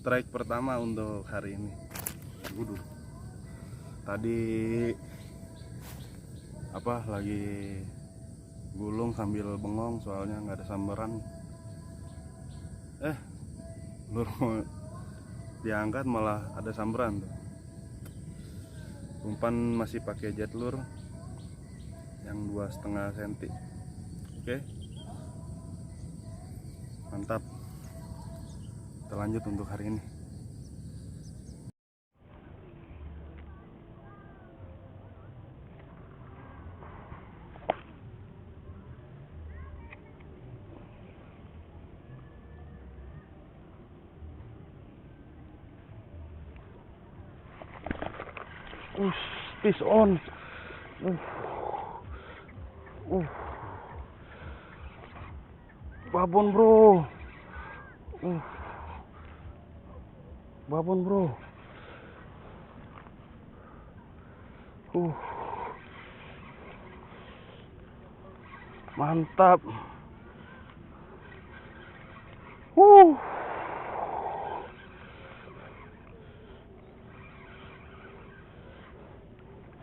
strike pertama untuk hari ini. Waduh. Tadi lagi gulung sambil bengong soalnya nggak ada sambaran. Lur mau diangkat malah ada sambaran tuh. Umpan masih pakai jet lur yang 2,5 cm. Oke, mantap. Kita lanjut untuk hari ini. Fish on. Babon bro. Babon bro. Mantap.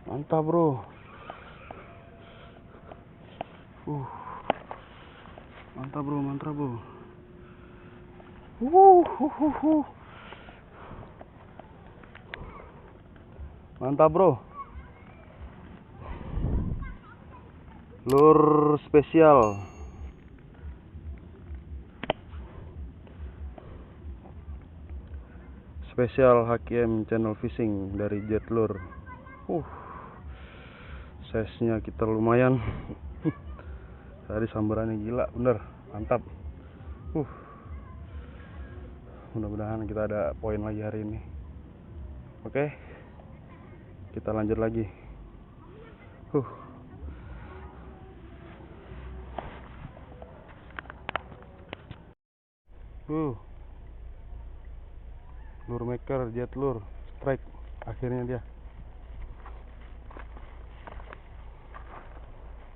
Mantap bro. Mantap bro, mantap bro. Mantap bro. Lur spesial. Spesial HKM Channel Fishing dari Jet Lure. Size-nya kita lumayan. Tadi sambarannya gila, bener, mantap. Mudah-mudahan kita ada poin lagi hari ini. Oke, kita lanjut lagi. Lure maker Jet Lure strike akhirnya dia.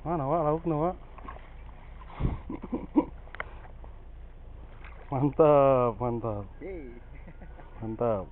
Mana wak lauknya wak? Mantap, mantap, mantap.